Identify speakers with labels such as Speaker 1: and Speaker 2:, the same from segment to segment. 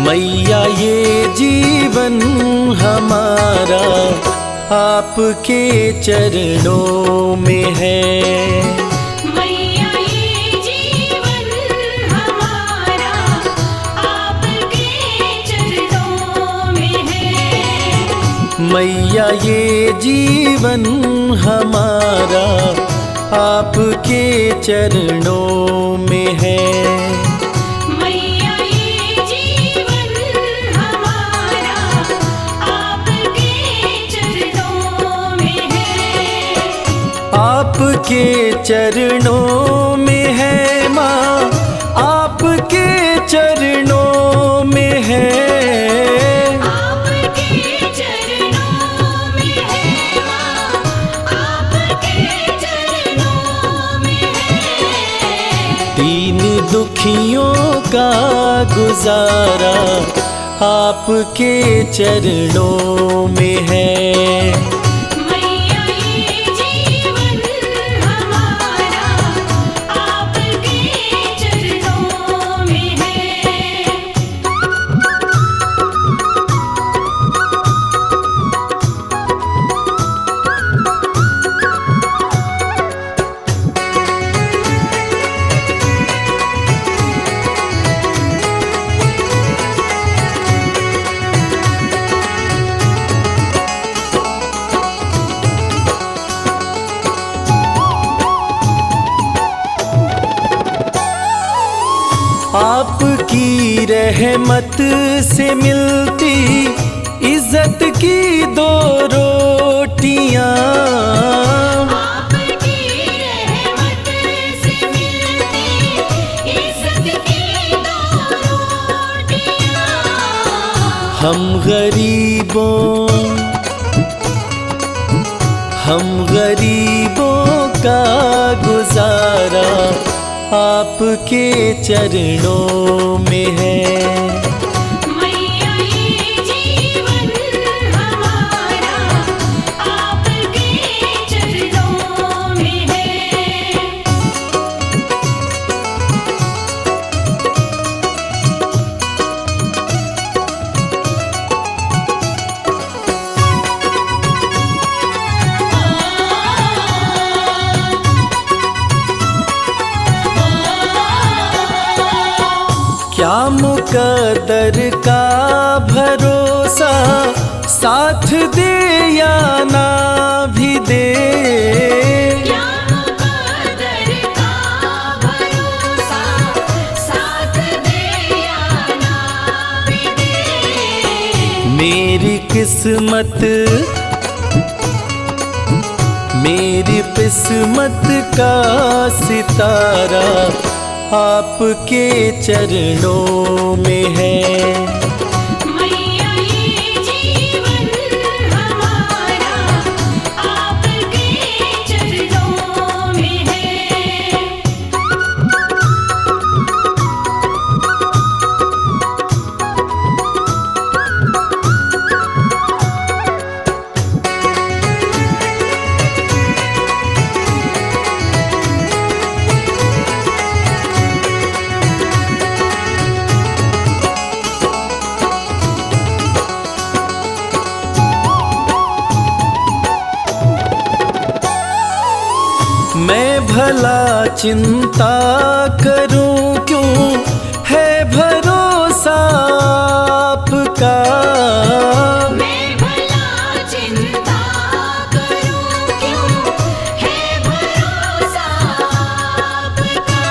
Speaker 1: मैया ये जीवन हमारा आपके चरणों में है।
Speaker 2: मैया ये जीवन हमारा आपके चरणों में है।
Speaker 1: मैया ये जीवन हमारा आपके चरणों में है।
Speaker 2: मैया ये जीवन हमारा आपके चरणों में है।
Speaker 1: आपके चरणों में है माँ, आपके चरणों में है।
Speaker 2: आपके चरणों में है माँ, आपके चरणों में है।
Speaker 1: दीन दुखियों का गुजारा आपके चरणों में है।
Speaker 2: मैया ये जीवन हमारा आपके चरणों में है।
Speaker 1: आपकी रहमत से मिलती इज्जत की दो रोटियां।
Speaker 2: आपकी रहमत से मिलती इज्जत की दो रोटियां।
Speaker 1: हम गरीबों का गुजारा आपके चरणों में है।
Speaker 2: मैया ये जीवन हमारा आपके चरणों में है।
Speaker 1: क्या मुकद्दर का भरोसा साथ दे या ना भी दे।
Speaker 2: क्या मुकद्दर का भरोसा साथ दे या ना भी दे।
Speaker 1: मेरी किस्मत का सितारा आपके चरणों में है।
Speaker 2: मैया ये जीवन हमारा आपके चरणों में है।
Speaker 1: मैं भला चिंता करूं क्यों है भरोसा आपका।
Speaker 2: मैं भला चिंता करूं क्यों है भरोसा आपका।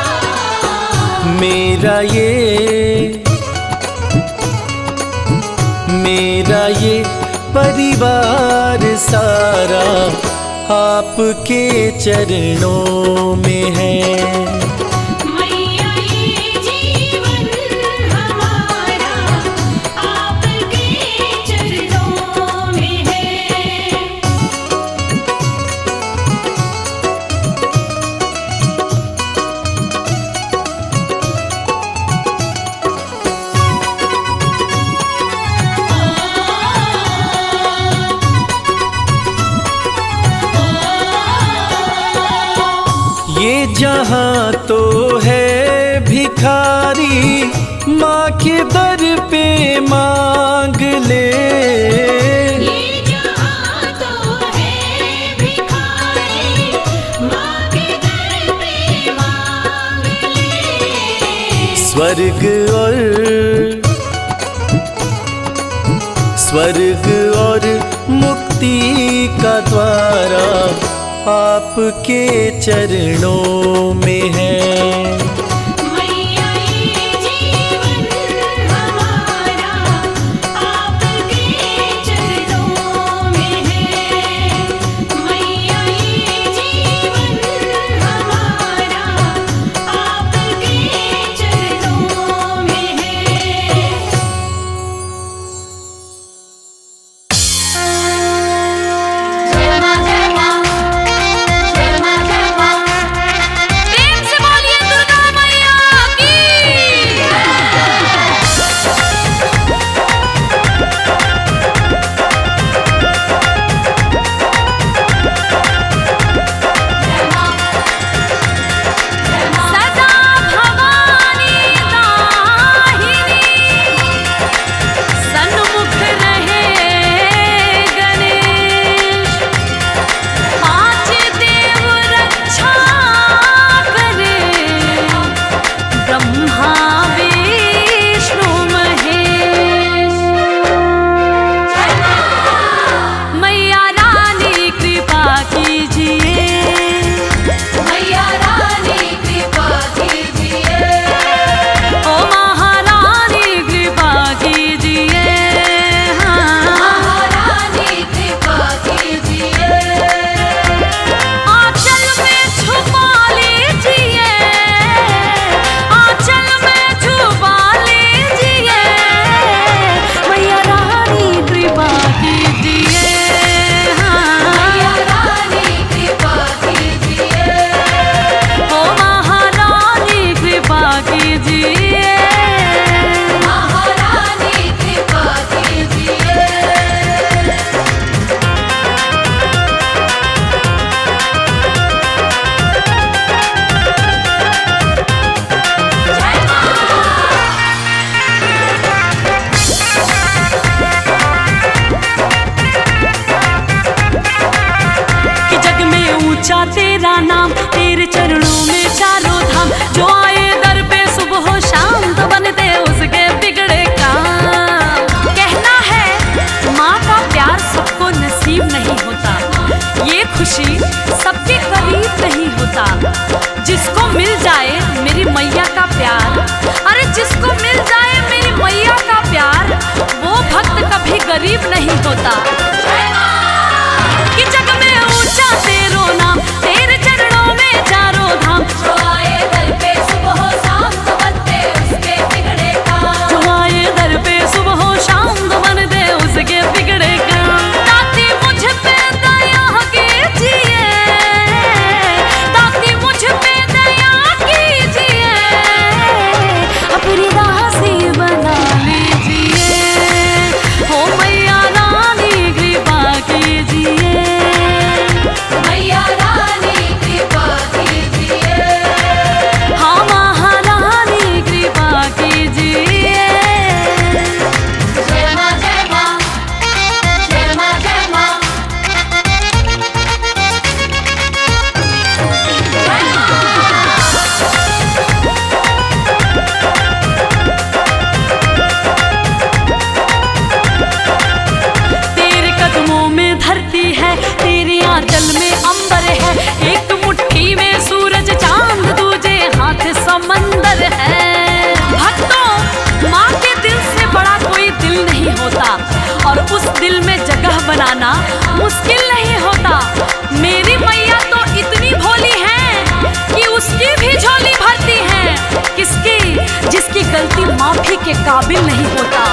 Speaker 1: मेरा ये परिवार सारा आपके चरणों में है।
Speaker 2: मैया ये जीवन हमारा आपके चरणों में है।
Speaker 1: ये जहां तो है भिखारी माँ के दर पे मांग ले।
Speaker 2: ये जहाँ तो है भिखारी, माँ के दर पे मांग ले।
Speaker 1: स्वर्ग और मुक्ति का द्वारा आपके चरणों में है।
Speaker 2: मैया ये जीवन हमारा आपके चरणों में है। मैया ये जीवन हमारा आपके चरणों में है। प्रेम से बोलिए दुर्गा मैया की। सदा भवानी दाहिनी, सन्मुख रहे गणेश। पांच देव रक्षा करे, ब्रह्मा विष्णु महेश। मैया रानी कृपा कीजिए, मैया रानी कृपा कीजिए। ओ महारानी कृपा कीजिए, महारानी कृपा कीजिए। आंचल में छुपा लीजिए, आंचल में छुपा लीजिए। मैया रानी कृपा कीजिए, मैया रानी कृपा कीजिए। ओ महारानी कृपा कीजिए, महारानी कृपा कीजिए। कि जग में ऊंचा तेरा नाम, तेरे चरणों में चारों धाम। जो आए दर पे सुबह हो शाम, तो बनते उसके बिगड़े काम। कहना है माँ का प्यार सबको नसीब नहीं होता, ये खुशी सबके करीब नहीं होता। जिसको मिल जाए मेरी मैया का प्यार, अरे जिसको मिल जाए मेरी मैया का प्यार, वो भक्त कभी गरीब नहीं होता। कि जग में ऊंचा तेरो नाम, तेरे चरणों में चारों धाम। जो आए दर पे सुबह हो शाम, तो बनते उसके बिगड़े काम। जो आए दर पे सुबह हो शाम, तो बनते उसके बिगड़े काम। दाती मुझ पे दया कीजिए, दाती मुझ पे दया कीजिए। अपनी दासी बना लीजिए, हो मैया रानी कृपा कीजिए, मैया रानी कृपा कीजिए। हाँ महारानी कृपा कीजिए। जय माँ जय माँ, जय माँ जय माँ। तेरे कदमों में धरती है, तेरे आंचल में अंबर है। एक मुट्ठी में सूरज चांद, दूजे हाथ समंदर है। भक्तों, माँ के दिल से बड़ा कोई दिल नहीं होता, और उस दिल में जगह बनाना मुश्किल नहीं होता। मेरी मैया तो इतनी भोली है कि उसकी भी झोली भरती है। किसकी? जिसकी गलती माफी के काबिल नहीं होता।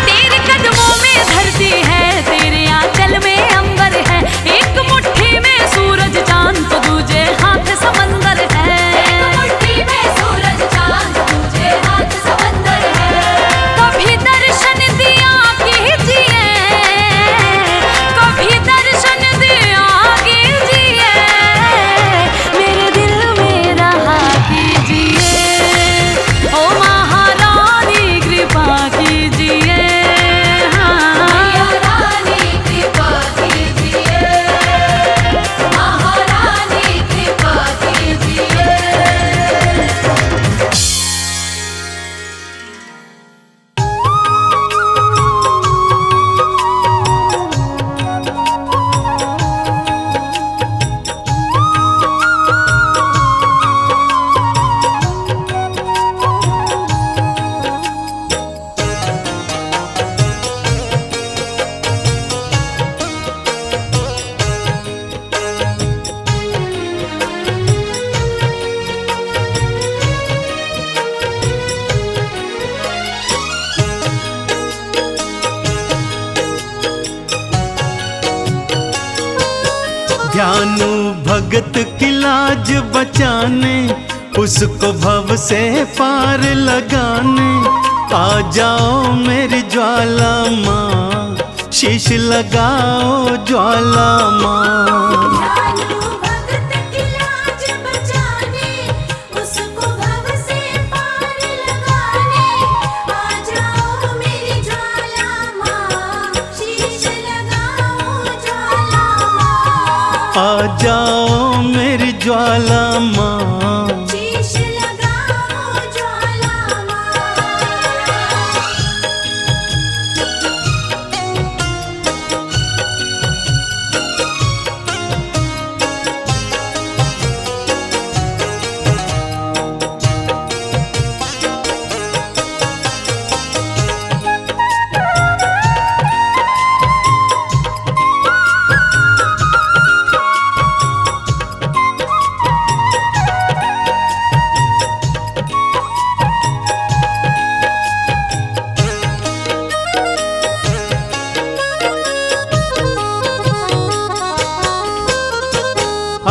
Speaker 2: तेरे कदमों में धरती है, तेरे आंचल में अंबर है। एक मुट्ठी में सूरज चांद, तो दूजे हाथ समंदर है। एक मुट्ठी में सूरज चांद, दूजे हाथ समंदर है। कभी दर्शन दिया कीजिए, कभी दर्शन दिया कीजिए। मेरे दिल में रहा कीजिए, ओ माँ
Speaker 1: भगत की लाज बचाने, उसको भव से पार लगाने। आ जाओ मेरी ज्वाला माँ, शीश लगाओ ज्वाला माँ। आ जाओ मेरी ज्वाला माँ,
Speaker 2: शीश लगाओ ज्वाला माँ।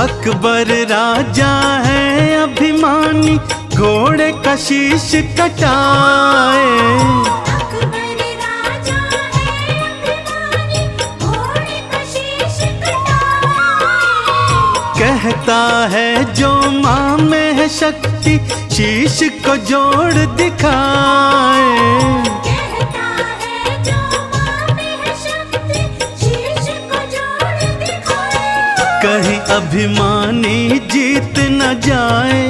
Speaker 1: अकबर राजा है अभिमानी, घोड़े का शीश कटाए।
Speaker 2: अकबर राजा है अभिमानी, घोड़े का शीश कटाए।
Speaker 1: कहता है जो माँ में है शक्ति, शीश को जोड़ दिखाए।
Speaker 2: कहता है जो माँ में है शक्ति, शीश को जोड़ दिखाए।
Speaker 1: कहीं अभिमानी जीत न जाए,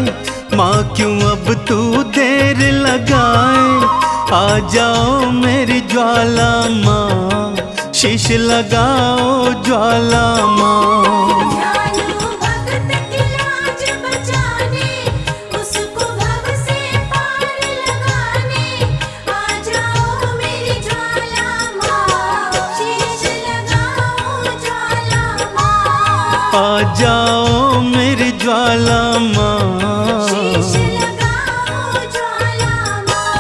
Speaker 1: माँ क्यों अब तू देर लगाए। आ जाओ मेरी ज्वाला माँ, शीश लगाओ ज्वाला माँ। आ जाओ मेरी ज्वाला माँ,
Speaker 2: शीश लगाओ ज्वाला माँ।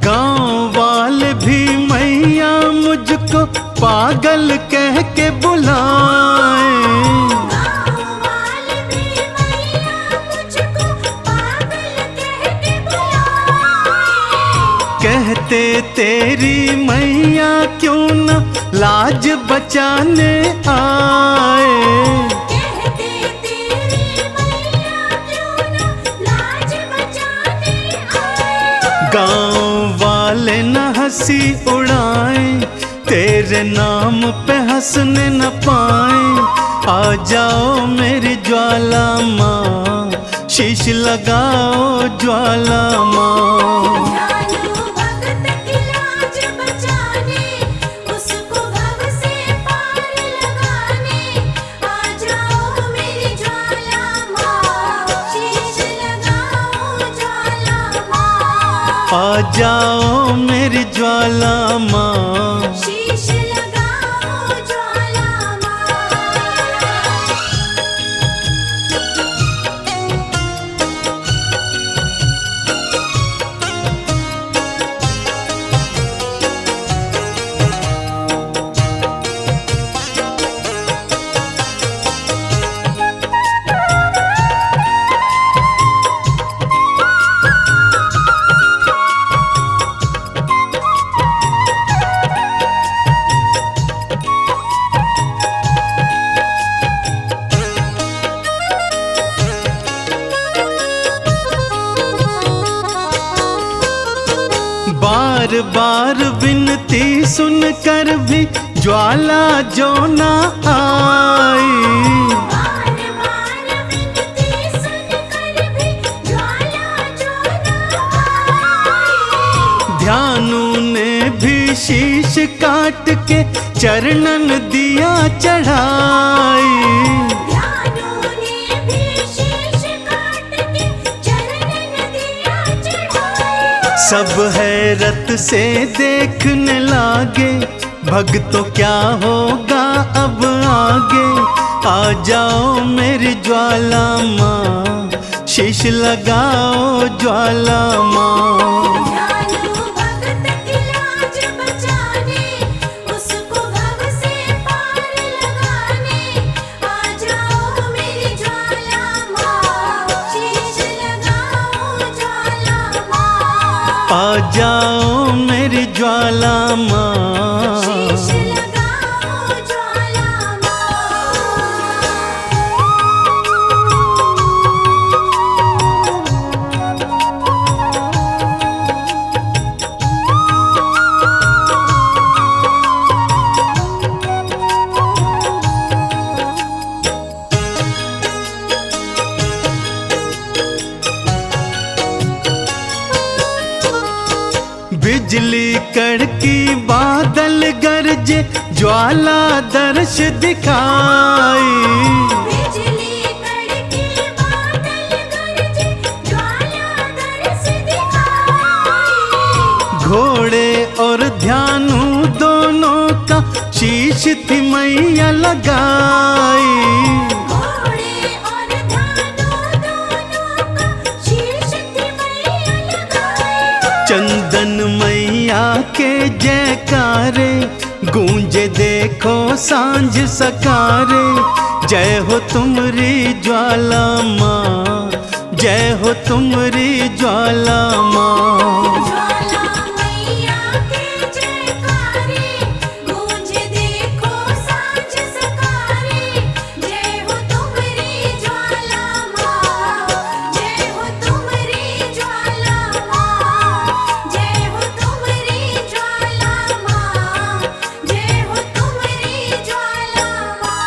Speaker 1: गाँव वाले भी मैया मुझको पागल कह के बुलाए।
Speaker 2: गाँव वाले भी मैया मुझको पागल कह के बुलाए।
Speaker 1: कहते तेरी मैया क्यों न लाज बचाने आए।
Speaker 2: कहते तेरी मैया क्यों न लाज बचाने आए।
Speaker 1: गाँव वाले न हंसी उड़ाए, तेरे नाम पे हंसने न पाए। आ जाओ मेरी ज्वाला माँ, शीश लगाओ ज्वाला माँ।
Speaker 2: भगत की लाज बचाने, उसको भव से पार लगाने। आ जाओ मेरी ज्वाला माँ, शीश लगाओ ज्वाला माँ।
Speaker 1: आ जाओ मेरी ज्वाला माँ,
Speaker 2: शीश लगाओ ज्वाला माँ।
Speaker 1: बार बार विनती सुनकर भी ज्वाला जो ना आई।
Speaker 2: बार बार विनती सुनकर भी ज्वाला जो न आई।
Speaker 1: ध्यानु ने भी शीश काट के चरणन दिया चढ़ाई।
Speaker 2: ध्यानु ने भी शीश काट के चरणन दिया चढ़ाई।
Speaker 1: सब हैरत से देखने लागे, भक्तों क्या होगा अब आगे। आ जाओ मेरी ज्वाला माँ, शीश लगाओ ज्वाला माँ। आ जाओ मेरी ज्वाला माँ,
Speaker 2: शीश लगाओ ज्वाला
Speaker 1: बिजली कड़की बादल गरजे, ज्वाला दर्श दिखाई।
Speaker 2: बिजली कड़की बादल गरजे, ज्वाला दर्श दिखाई।
Speaker 1: घोड़े और ध्यानु दोनों का शीश थी मैया लगाई।
Speaker 2: घोड़े और ध्यानु दोनों का शीश थी मैया लगाई।
Speaker 1: चंदन मैया के जयकारे गूंजे देखो सांझ सकारे। जय हो तुमरी ज्वाला माँ, जय हो तुमरी ज्वाला माँ।
Speaker 2: ज्वाला मैया के जयकारे, गूंजे देखो सांझ सकारे। जय हो तुमरी ज्वाला माँ, जय हो तुमरी ज्वाला माँ। जय हो तुमरी ज्वाला माँ, जय हो तुमरी ज्वाला माँ।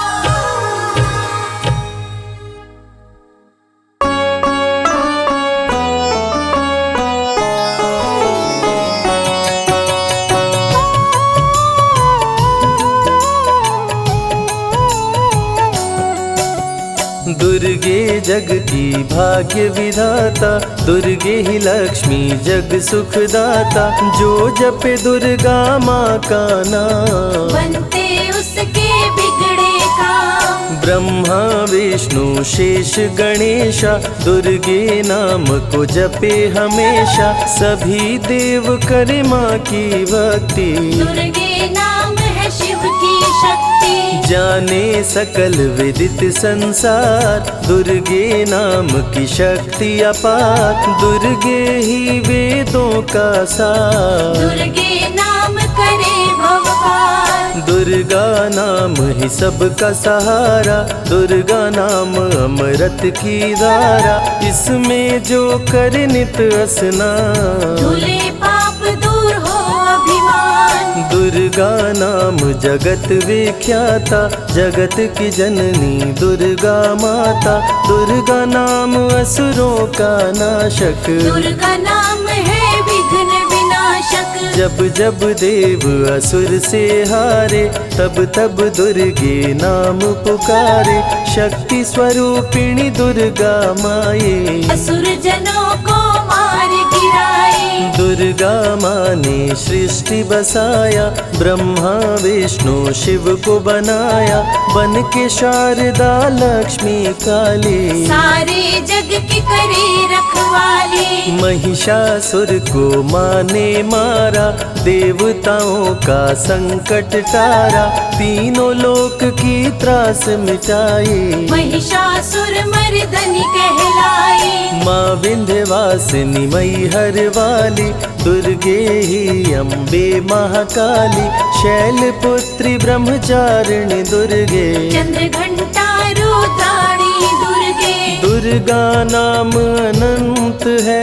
Speaker 3: दुर्गे जग की भाग्य विधाता, दुर्गे ही लक्ष्मी जग सुखदाता। जो जपे दुर्गा माँ का नाम,
Speaker 2: बनते उसके बिगड़े काम।
Speaker 3: ब्रह्मा विष्णु शेष गणेशा, दुर्गे नाम को जपे हमेशा। सभी देव करे माँ की भक्ति,
Speaker 2: दुर्गे नाम है शिव की शक्ति।
Speaker 3: जाने सकल विदित संसार, दुर्गे नाम की शक्ति अपार। दुर्गे ही वेदों का सार,
Speaker 2: दुर्गे नाम करे भवपार।
Speaker 3: दुर्गा नाम ही सबका सहारा। दुर्गा नाम अमृत की धारा, इसमें जो करे नित स्नान।
Speaker 2: धुले पाप दूर हो अभिमान।
Speaker 3: दुर्गा नाम जगत विख्याता, जगत की जननी दुर्गा माता। दुर्गा नाम असुरों का नाशक,
Speaker 2: दुर्गा नाम है विघ्न विनाशक।
Speaker 3: जब जब देव असुर से हारे, तब तब दुर्गे नाम पुकारे। शक्ति स्वरूपिणी दुर्गा माये,
Speaker 2: असुर जनों को मार गिराए।
Speaker 3: दुर्गा माँ ने सृष्टि बसाया, ब्रह्मा विष्णु शिव को बनाया। बन के शारदा लक्ष्मी काली,
Speaker 2: सारे जग की करे रखवाली।
Speaker 3: महिषासुर को माँ ने मारा, देवताओं का संकट टारा। तीनों लोक की त्रास मिटाई,
Speaker 2: महिषासुर मर्दनी कहलाई।
Speaker 3: माँ विंध्यवासिनी मैहर वाली, दुर्गे ही अम्बे महाकाली। शैलपुत्री ब्रह्मचारिणी दुर्गे,
Speaker 2: चंद्र घंटा रुद्राणी दुर्गे।
Speaker 3: दुर्गा नाम अनंत है,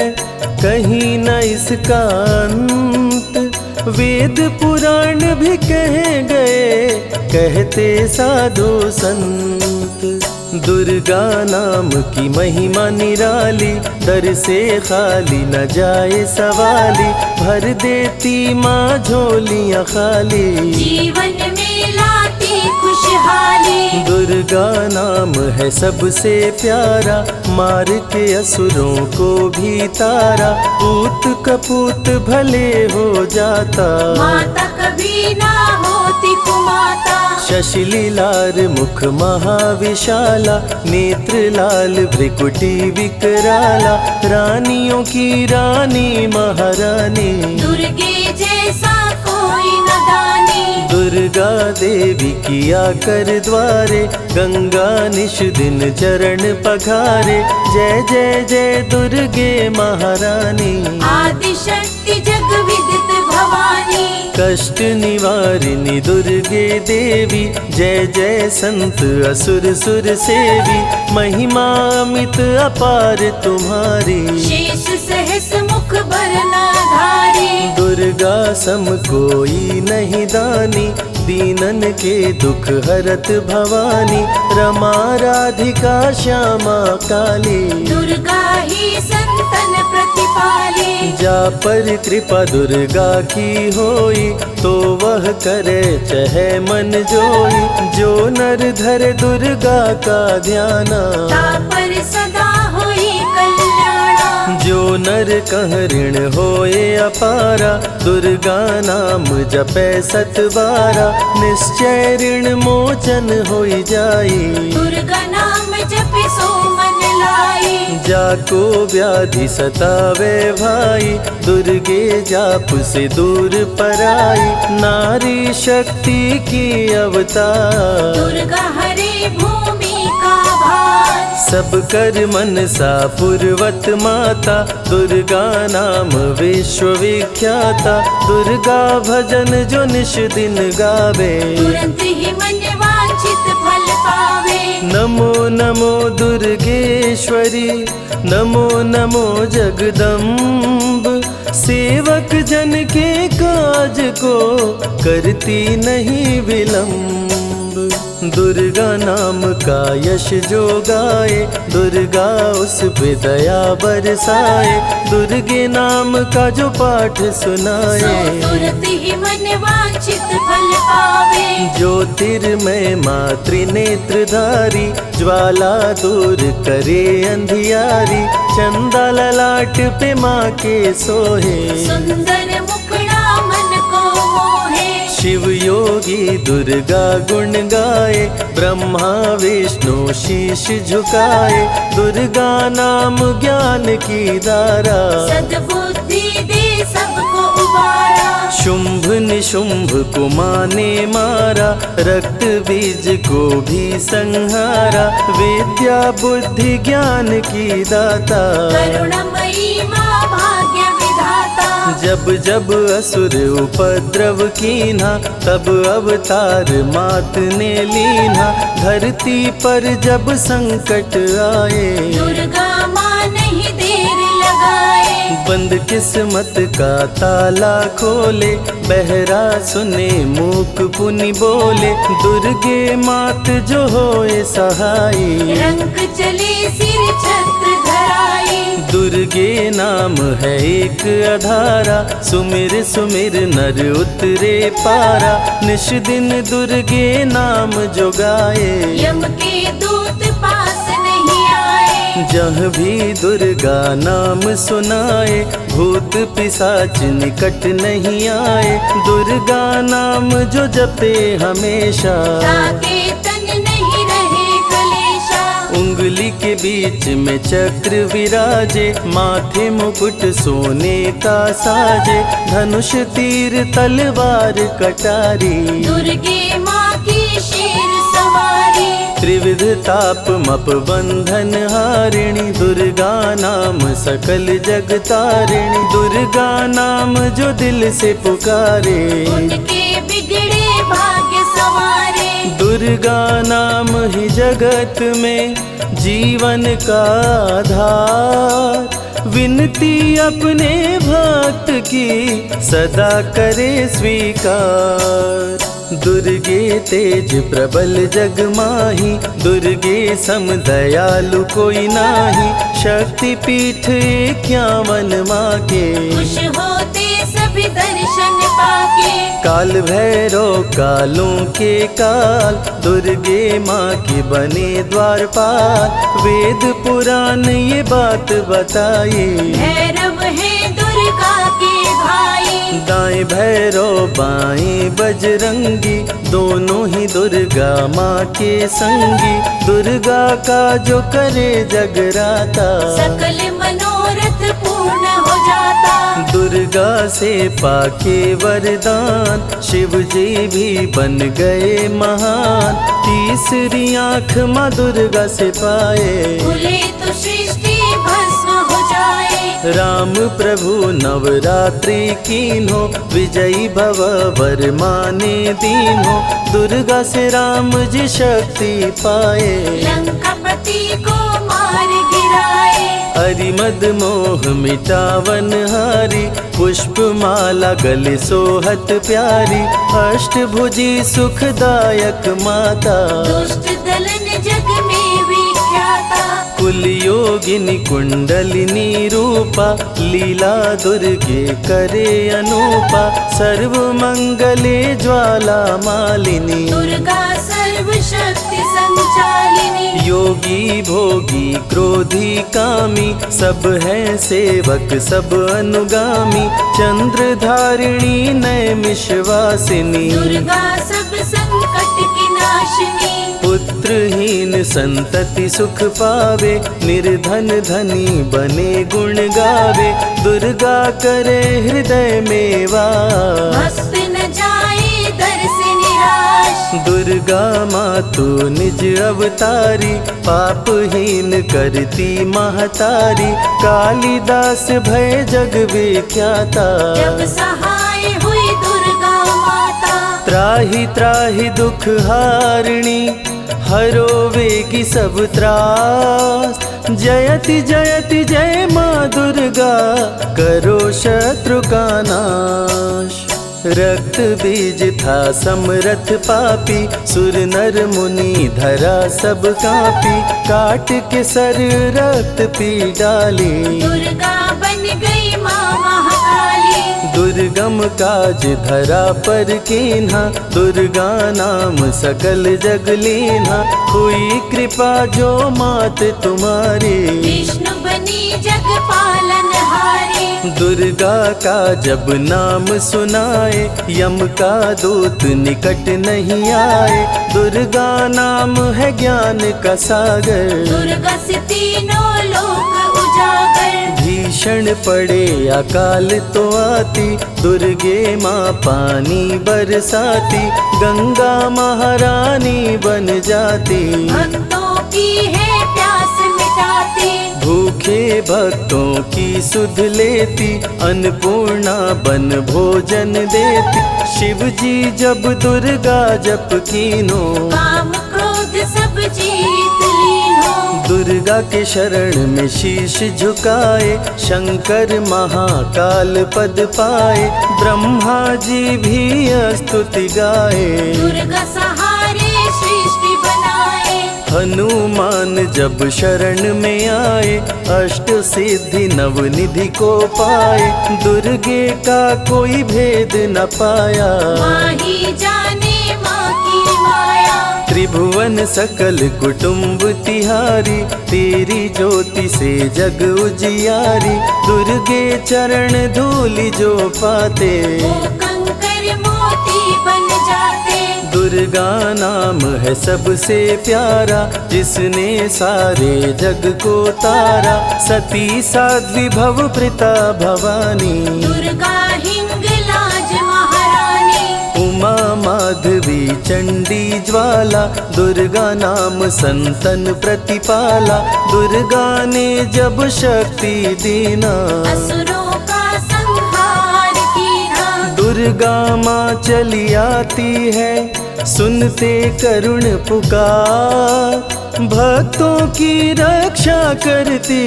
Speaker 3: कहीं न इसका अंत। वेद पुराण भी कह गए, कहते साधु संत। दुर्गा नाम की महिमा निराली, दर से खाली न जाए सवाली। भर देती माँ झोलियाँ खाली,
Speaker 2: जीवन में लाती खुशहाली।
Speaker 3: दुर्गा नाम है सबसे प्यारा, मार के असुरों को भी तारा। पूत कपूत भले हो जाता,
Speaker 4: माता कभी ना होती कुमाता।
Speaker 3: शशिलीलार मुख महाविशाला, नेत्र लाल भ्रिकुटी विकराला। रानियों की रानी महारानी,
Speaker 4: दुर्गे जैसा कोई न दानी।
Speaker 3: दुर्गा देवी किया कर द्वारे, गंगा निश दिन चरण पखारे। जय जय जय दुर्गे महारानी,
Speaker 4: आदि शक्ति जग विदित भवानी।
Speaker 3: कष्ट निवारिणी दुर्गे देवी, जय जय संत असुर सुर सेवी। महिमा अमित अपार तुम्हारी,
Speaker 4: शेष सहस मुख बरनाधारी।
Speaker 3: दुर्गा सम कोई नहीं दानी, दीनन के दुख हरत भवानी। रमा राधिका श्यामा काली,
Speaker 4: दुर्गा ही संतन प्रतिपाली।
Speaker 3: जा पर कृपा दुर्गा की होई, तो वह करे चहे मन जोई। जो नर धर दुर्गा का ध्याना,
Speaker 4: तापर सदा होई कल्याणा।
Speaker 3: जो नर कह ऋण होए अपारा, दुर्गा नाम जपे सत बारा। निश्चय ऋण मोचन होई जाई,
Speaker 4: दुर्गा नाम जपे सो मन लाई।
Speaker 3: जाको व्याधि सतावे भाई, दुर्गे जाप से दूर पराई। नारी शक्ति की अवतार,
Speaker 4: दुर्गा हरे भूमि का भार।
Speaker 3: सब कर मनसा पूर्वत माता, दुर्गा नाम विश्व विख्याता। दुर्गा भजन जो निश दिन गावे,
Speaker 4: तुरंत ही मन वांछित फल पावे।
Speaker 3: नमो नमो दुर्गेश्वरी, नमो नमो जगदम्ब। सेवक जन के काज को करती नहीं विलम्ब। दुर्गा नाम का यश जो गाए, दुर्गा उस पे दया बरसाए। दुर्गे नाम का जो पाठ
Speaker 4: सो
Speaker 3: सुनाए,
Speaker 4: तुरंत ही मन वांछित फल पावे।
Speaker 3: ज्योतिर्मय मातृ नेत्रधारी, ज्वाला दूर करे अंधियारी। चंदा ललाट पे माँ के सोहे,
Speaker 4: सुंदर मुखड़ा मन को मोहे।
Speaker 3: शिव योगी दुर्गा गुण गाए, ब्रह्मा विष्णु शीश झुकाए। दुर्गा नाम ज्ञान की धारा,
Speaker 4: सद्बुद्धि दे सबको उबारा।
Speaker 3: शुंभ निशुंभ को माने मारा, रक्त बीज को भी संहारा। विद्या बुद्धि ज्ञान की दाता,
Speaker 4: करुणमयी माँ भाग्य विधाता।
Speaker 3: जब जब असुर उपद्रव कीन्हा, तब अवतार मात ने लीन्हा। धरती पर जब संकट आए,
Speaker 4: दुर्गा माँ नहीं देर लगाए।
Speaker 3: बंद किस्मत का ताला खोले, बहरा सुने मूक पुनि बोले। दुर्गे मात जो होए सहाई,
Speaker 4: रंग चले सिर छत्र धराई।
Speaker 3: दुर्गे नाम है एक आधारा, सुमिर सुमिर नर उतरे पारा। निश दिन दुर्गे नाम जो गाए,
Speaker 4: यम के दूत पास नहीं आए।
Speaker 3: जहाँ भी दुर्गा नाम सुनाए, भूत पिशाच निकट नहीं आए। दुर्गा नाम जो जपे हमेशा,
Speaker 4: ताके तन नहीं रहे कलेशा।
Speaker 3: उंगली के बीच में चक्र विराजे, माथे मुकुट सोने का साजे। धनुष तीर तलवार कटारी,
Speaker 4: दुर्गे माँ की शेर सवारी।
Speaker 3: त्रिविध ताप मप बंधन हारिणी, दुर्गा नाम सकल जग तारिणी। दुर्गा नाम जो दिल से पुकारे,
Speaker 4: उनके बिगड़े भाग्य सवारे।
Speaker 3: दुर्गा नाम ही जगत में जीवन का आधार। विनती अपने भक्त की सदा करे स्वीकार। दुर्गे तेज प्रबल जग माही, दुर्गे सम दयालु कोई नाही। शक्ति पीठ 51 माँ के,
Speaker 4: खुश होते सभी दर्शन पाके।
Speaker 3: काल भैरव कालों के काल, दुर्गे माँ के बने द्वारपाल। वेद पुराण ये बात बताए,
Speaker 4: भैरव है दुर्गा के भाई।
Speaker 3: दाएं भैरव बाएं बजरंगी, दोनों ही दुर्गा माँ के संगी। दुर्गा का जो करे जगराता,
Speaker 4: सकल मनोरथ पूर्ण हो जाता।
Speaker 3: दुर्गा से पाके वरदान, शिव जी भी बन गए महान। तीसरी आँख माँ दुर्गा से पाए,
Speaker 4: खुले तो सृष्टि भस्म हो जाए।
Speaker 3: राम प्रभु नवरात्रि कीन्हो, विजयी भव वर माने दीन्हो। दुर्गा से राम जी शक्ति पाए,
Speaker 4: लंकापति को मार गिराए।
Speaker 3: अरिमद मोह मिटावन हारी, पुष्प माला गले सोहत प्यारी। अष्टभुजी सुखदायक माता,
Speaker 4: दुष्ट दलन जग में विख्याता।
Speaker 3: कुल योगिनी कुंडलिनी रूपा, लीला दुर्गे करे अनूपा। सर्व मंगले ज्वाला मालिनी,
Speaker 4: दुर्गा सर्वशक्ति संचालिनी।
Speaker 3: योगी भोगी क्रोधी कामी, सब हैं सेवक सब अनुगामी। चंद्र धारिणी नैमिषवासिनी,
Speaker 4: दुर्गा सब संकट की नाशिनी।
Speaker 3: पुत्रहीन संतति सुख पावे, निर्धन धनी बने गुण गावे। दुर्गा करे हृदय में वास,
Speaker 4: भक्त न जाए दर से निराश।
Speaker 3: दुर्गा माँ तू निज अवतारी, पापहीन करती महतारी। कालिदास भय जग विख्याता,
Speaker 4: जब सहाय हुई दुर्गा माता।
Speaker 3: त्राहि त्राहि दुख हारिणी, हरो वेगी सब त्रास। जयति जयति जय माँ दुर्गा, करो शत्रु का नाश। रक्त बीज था समरथ पापी, सुर नर मुनि धरा सब कापी। काट के सर रक्त पी डाली,
Speaker 4: दुर्गा बन गई माँ महाकाली।
Speaker 3: दुर्गम काज धरा पर कीन्हा, दुर्गा नाम सकल जग लीन्हा। हुई कृपा जो मात तुम्हारी,
Speaker 4: विष्णु बनी जग पालन हारी।
Speaker 3: दुर्गा का जब नाम सुनाए, यम का दूत निकट नहीं आए। दुर्गा नाम है ज्ञान का सागर,
Speaker 4: दुर्गा से तीनों लोक उजागर।
Speaker 3: भीषण पड़े अकाल तो आती, दुर्गे माँ पानी बरसाती। गंगा महारानी बन जाती,
Speaker 4: भक्तों की है प्यास मिटाती।
Speaker 3: भूखे भक्तों की सुध लेती, अन्नपूर्णा बन भोजन देती। शिव जी जब दुर्गा जप कीनो,
Speaker 4: काम क्रोध सब जीत लीनो।
Speaker 3: दुर्गा के शरण में शीश झुकाए, शंकर महाकाल पद पाए। ब्रह्मा जी भी स्तुति गाए,
Speaker 4: दुर्गा सहारे सृष्टि बनाए।
Speaker 3: हनुमान जब शरण में आए, अष्ट सिद्धि नवनिधि को पाए। दुर्गे का कोई भेद न पाया,
Speaker 4: माँ ही जाने माँ की माया।
Speaker 3: त्रिभुवन सकल कुटुंब तिहारी, तेरी ज्योति से जग उजियारी। दुर्गे चरण धूलि जो पाते,
Speaker 4: वो कंकर मोती बन जाते।
Speaker 3: दुर्गा नाम है सबसे प्यारा, जिसने सारे जग को तारा। सती साध्वी भव प्रीता भवानी,
Speaker 4: दुर्गा हिंगलाज महारानी।
Speaker 3: उमा माधवी चंडी ज्वाला, दुर्गा नाम संतन प्रतिपाला। दुर्गा ने जब शक्ति दीना,
Speaker 4: असुरों का संहार कीना।
Speaker 3: दुर्गा माँ चली आती है, सुनते करुण पुकार। भक्तों की रक्षा करती,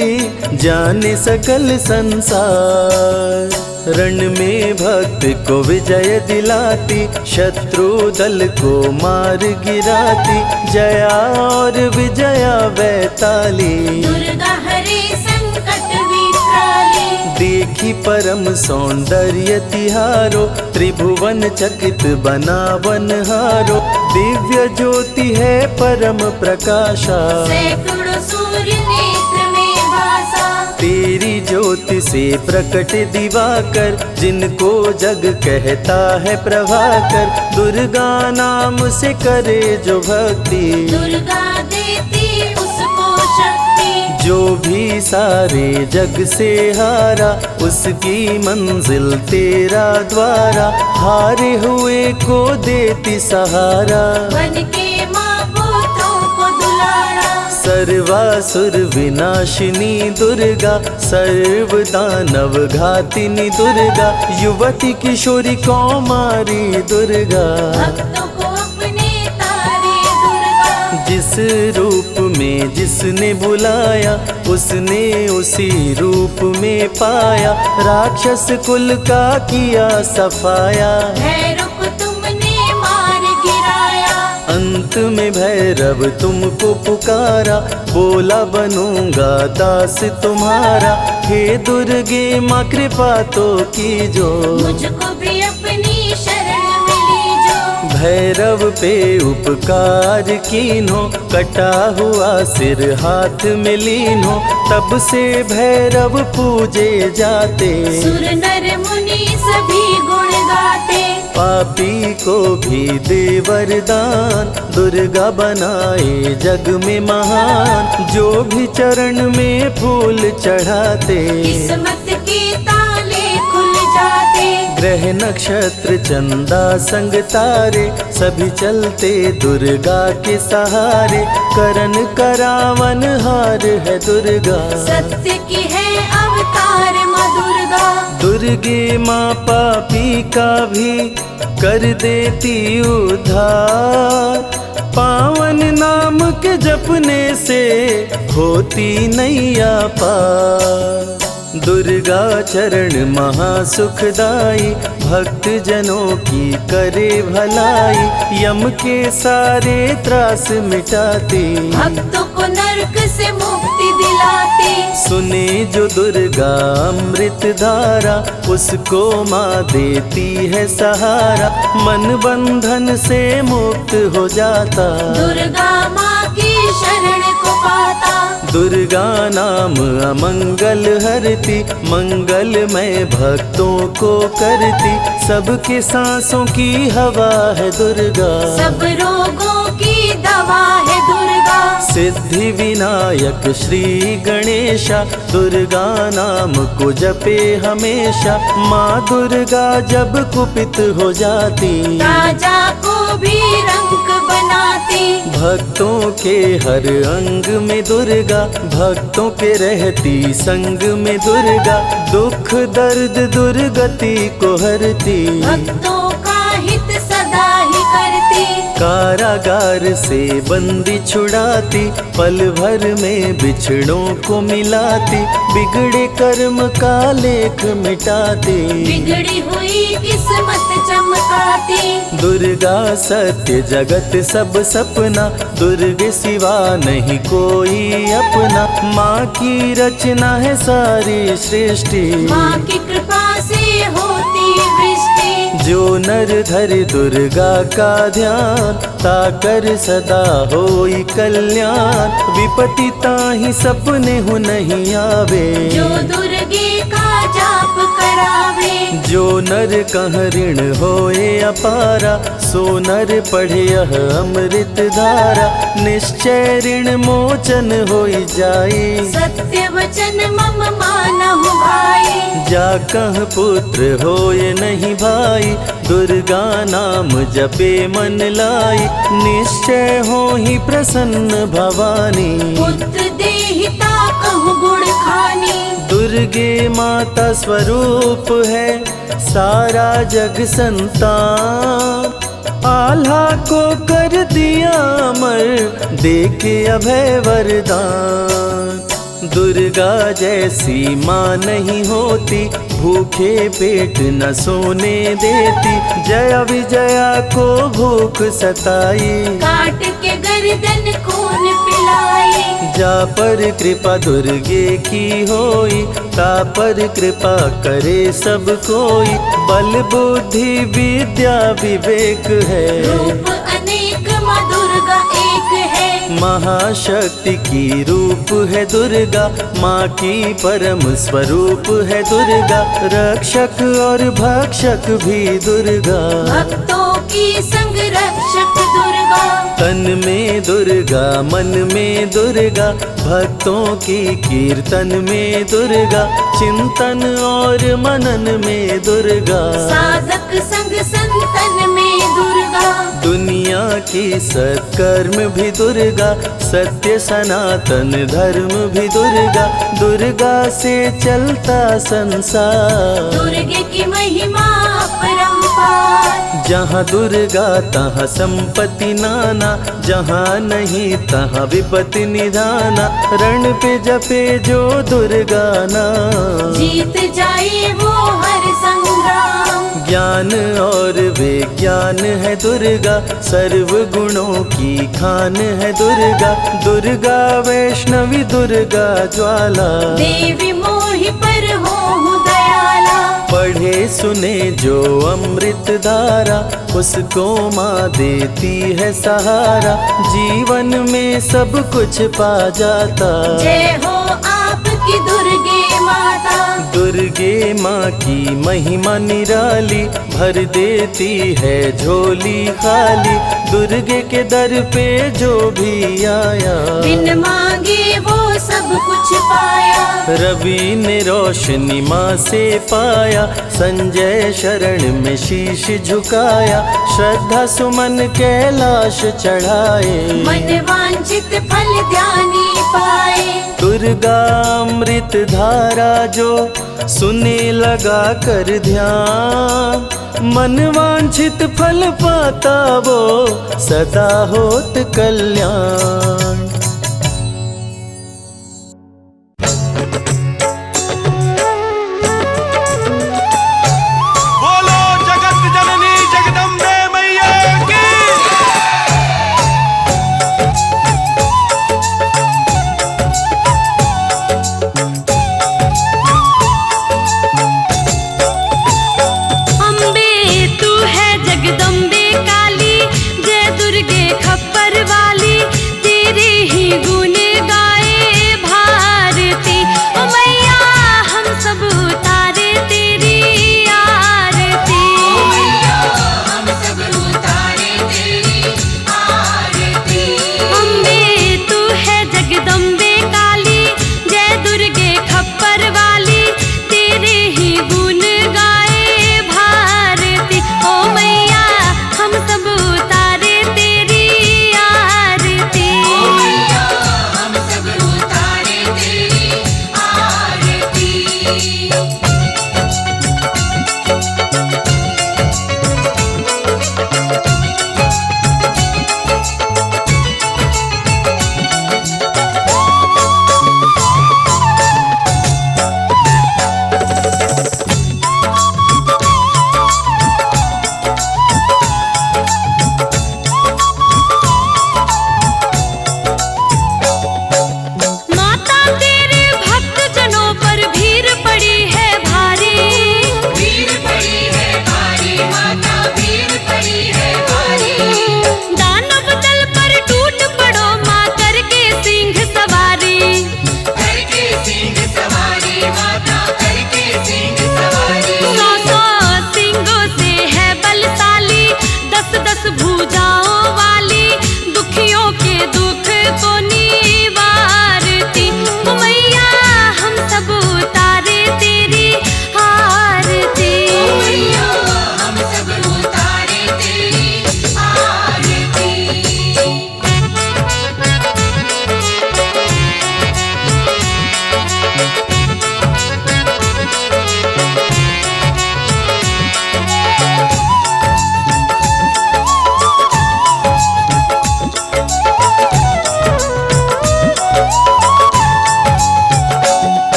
Speaker 3: जाने सकल संसार। रण में भक्त को विजय दिलाती, शत्रु दल को मार गिराती। जया और विजया वैताली,
Speaker 4: दुर्गा हरे संकट विकराली।
Speaker 3: देख देखी परम सौंदर्य तिहारो, त्रिभुवन चकित बनावन हारो। दिव्य ज्योति है परम प्रकाशा,
Speaker 4: सैकड़ों सूर्य नेत्र में भासा।
Speaker 3: तेरी ज्योति से प्रकट दिवाकर, जिनको जग कहता है प्रभाकर। दुर्गा नाम से करे जो भक्ति,
Speaker 4: दुर्गा देती उसको शक्ति।
Speaker 3: जो भी सारे जग से हारा, उसकी मंजिल तेरा द्वारा। हारे हुए को देती सहारा,
Speaker 4: बन के माँ पुत्रों को दुलारा।
Speaker 3: सर्वासुर विनाशिनी दुर्गा, सर्व दानव घातिनी दुर्गा। युवती किशोरी कौमारी दुर्गा,
Speaker 4: भक्तों को अपने तारे दुर्गा।
Speaker 3: जिस रूप में जिसने बुलाया, उसने उसी रूप में पाया। राक्षस कुल का किया सफाया,
Speaker 4: भैरव को तुमने मार गिराया।
Speaker 3: अंत में भैरव तुमको पुकारा, बोला बनूंगा दास तुम्हारा। हे दुर्गे माँ कृपा तो कीजो,
Speaker 4: मुझको भी अपनी शरण में लीजो।
Speaker 3: भैरव पे उपकार कीन्हो, कटा हुआ सिर हाथ में लीन्हो। तब से भैरव पूजे जाते,
Speaker 4: सुर नर मुनि सभी गुण गाते।
Speaker 3: पापी को भी दे वरदान, दुर्गा बनाए जग में महान। जो भी चरण में फूल चढ़ाते,
Speaker 4: किस्मत के ताले खुल जाते।
Speaker 3: ग्रह नक्षत्र चंदा संग तारे, सभी चलते दुर्गा के सहारे। करन करावन हार है दुर्गा,
Speaker 4: सत्य की है अवतार माँ दुर्गा।
Speaker 3: दुर्गे माँ पापी का भी कर देती उद्धार। पावन नाम के जपने से होती नैया पार। दुर्गा चरण महासुखदाई, भक्त जनों की करे भलाई। यम के सारे त्रास मिटाती,
Speaker 4: भक्तों को नरक से मुक्ति दिलाते।
Speaker 3: सुने जो दुर्गा अमृत धारा, उसको माँ देती है सहारा। मन बंधन से मुक्त हो जाता,
Speaker 4: दुर्गा माँ की शरण को पाता।
Speaker 3: दुर्गा नाम अमंगल हरती, मंगलमय भक्तों को करती। सबके सांसों की हवा है दुर्गा,
Speaker 4: सब रोगों की दवा है दुर्गा।
Speaker 3: सिद्धि विनायक श्री गणेशा, दुर्गा नाम को जपे हमेशा। माँ दुर्गा जब कुपित हो जाती,
Speaker 4: राजा को भी रंग बनाती।
Speaker 3: भक्तों के हर अंग में दुर्गा, भक्तों के रहती संग में दुर्गा। दुख दर्द दुर्गति को हरती,
Speaker 4: भक्तों का हित सदा ही करती।
Speaker 3: कारागार से बंदी छुड़ाती, पल भर में बिछड़ों को मिलाती। बिगड़े कर्म का लेख मिटाती,
Speaker 4: बिगड़ी हुई किस्मत चमकाती।
Speaker 3: दुर्गा सत्य जगत सब सपना, दुर्गे सिवा नहीं कोई अपना। माँ की रचना है सारी सृष्टि,
Speaker 4: माँ की कृपा से होती वृष्टि।
Speaker 3: जो नर धरे दुर्गा का ध्यान, ताकर सदा होई कल्याण। विपत्ति ताहि सपने हो नहीं आवे,
Speaker 4: जो दुर्गे का जाप करावे।
Speaker 3: जो नर कह ऋण होए अपारा, सो नर पढ़े यह अमृत धारा। निश्चय ऋण मोचन होई जाई,
Speaker 4: सत्य वचन मम मानहु भाई।
Speaker 3: जा कह पुत्र होए नहीं भाई, दुर्गा नाम जपे मन लाई। निश्चय हो ही प्रसन्न भवानी,
Speaker 4: पुत्र देहिता कहु गुण खानी।
Speaker 3: दुर्गे माता स्वरूप है सारा जग संतान। आल्हा को कर दिया अमर, देके अभय वरदान। दुर्गा जैसी माँ नहीं होती, भूखे पेट न सोने देती। जया विजया को भूख सताई,
Speaker 4: काट के गर्दन खून पिलाई।
Speaker 3: जा पर कृपा दुर्गे की होई, ता पर कृपा करे सब कोई। बल बुद्धि विद्या विवेक है,
Speaker 4: रूप अनेक माँ दुर्गा एक है।
Speaker 3: महाशक्ति की रूप है दुर्गा, माँ की परम स्वरूप है दुर्गा। रक्षक और भक्षक भी दुर्गा,
Speaker 4: भक्तों की संग रक्षक दुर्गा।
Speaker 3: तन में दुर्गा मन में दुर्गा, भक्तों की कीर्तन में दुर्गा। चिंतन और मनन में दुर्गा,
Speaker 4: साधक संग संतन में दुर्गा।
Speaker 3: दुनिया की सत्कर्म भी दुर्गा, सत्य सनातन धर्म भी दुर्गा। दुर्गा से चलता संसार,
Speaker 4: दुर्गे की महिमा अपरंपार।
Speaker 3: जहाँ दुर्गा तहाँ संपत्ति नाना, जहाँ नहीं तहाँ विपत्ति निधाना। रण पे जपे जो दुर्गा नाम,
Speaker 4: जीत जाए वो हर संग्राम।
Speaker 3: ज्ञान और विज्ञान है दुर्गा, सर्व गुणों की खान है दुर्गा। दुर्गा वैष्णवी दुर्गा ज्वाला,
Speaker 4: देवी मोहि पर हो दयाला।
Speaker 3: पढ़े सुने जो अमृत धारा, उसको माँ देती है सहारा। जीवन में सब कुछ पा जाता,
Speaker 4: जय हो आपकी दुर्गे माता।
Speaker 3: दुर्गे माँ की महिमा निराली, भर देती है झोली खाली। दुर्गे के दर पे जो भी आया,
Speaker 4: बिन मांगे वो सब कुछ पाया।
Speaker 3: रवि ने रोशनी माँ से पाया, संजय शरण में शीश झुकाया। श्रद्धा सुमन कैलाश चढ़ाए,
Speaker 4: मन वांछित फल ध्यानी पाए।
Speaker 3: दुर्गा अमृत धारा जो सुने लगा कर ध्यान, मन वांछित फल पाता वो सदा होत कल्याण।
Speaker 5: बोलो जगत जननी जगदम्बे मैया की।
Speaker 2: अम्बे तू है जगदम्बे काली, जय दुर्गे खप्पर वाली। तेरे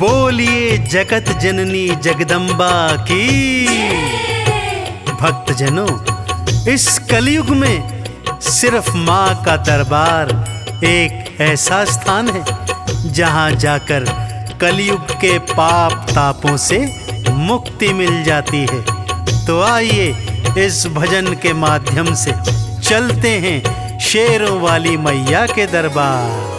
Speaker 1: बोलिए जगत जननी जगदम्बा की। भक्तजनों, इस कलयुग में सिर्फ माँ का दरबार एक ऐसा स्थान है जहाँ जाकर कलयुग के पाप तापों से मुक्ति मिल जाती है। तो आइए इस भजन के माध्यम से चलते हैं शेरों वाली मैया के दरबार।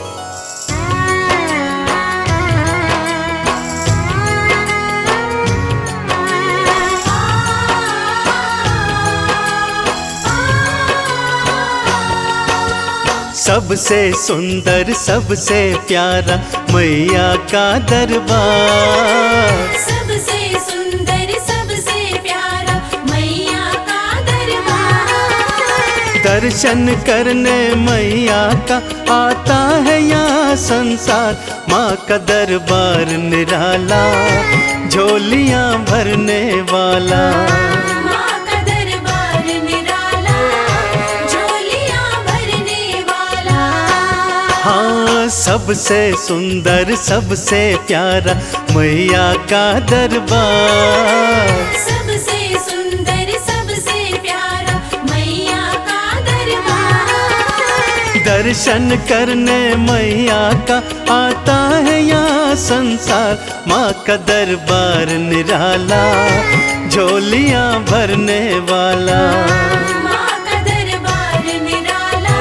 Speaker 1: सबसे सुंदर सबसे प्यारा मैया का दरबार।
Speaker 4: सबसे सुंदर सबसे प्यारा मैया का दरबार।
Speaker 1: दर्शन करने मैया का आता है यहाँ संसार। माँ का दरबार निराला, झोलियाँ भरने वाला।
Speaker 4: माँ का दरबार निराला, झोलियाँ भरने वाला।
Speaker 1: हाँ, सबसे सुंदर सबसे प्यारा मैया का दरबार।
Speaker 4: सबसे सुंदर सबसे प्यारा मैया का दरबार।
Speaker 1: दर्शन करने मैया का आता है यहाँ संसार। माँ का दरबार निराला, झोलियाँ भरने वाला।
Speaker 4: माँ का दरबार निराला,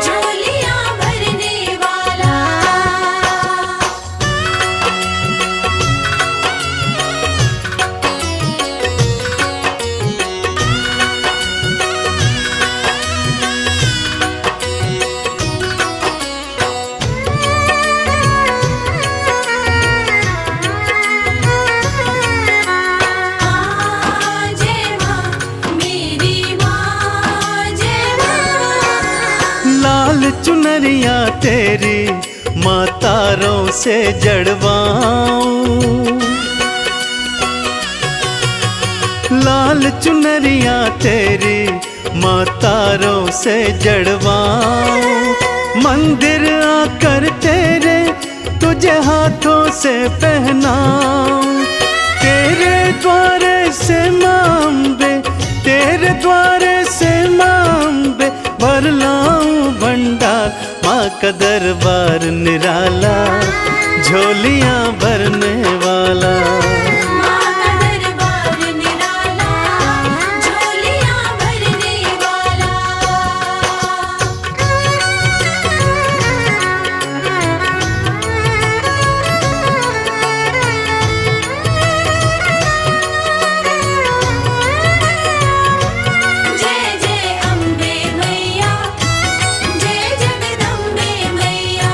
Speaker 4: झोलियाँ भरने वाला। जय माँ मेरी माँ, जय माँ।
Speaker 1: लाल चुनरिया तेरी माँ तारों से जड़वाऊं। लाल चुनरिया तेरी माँ तारों से जड़वाऊं। मंदिर आकर तेरे तुझे हाथों से पहनाऊं। तेरे द्वारे से माँ अम्बे, तेरे द्वारे से माँ अम्बे भर लाऊं भंडार। माँ का दरबार निराला, झोलियाँ भरने वाला।
Speaker 4: माँ का दरबार निराला, झोलियाँ भरने वाला। जय जय अम्बे मैया, जय जगदम्बे मैया।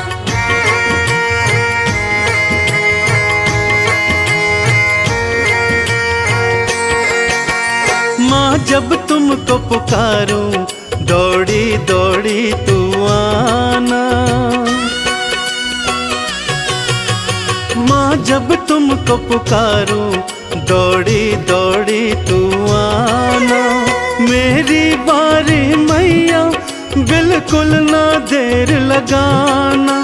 Speaker 1: माँ जब तुमको पुकारूं, दौड़ी दौड़ी तू आना। माँ जब तुमको पुकारूं, दौड़ी दौड़ी तू आना। मेरी बारी मैया, बिल्कुल ना देर लगाना।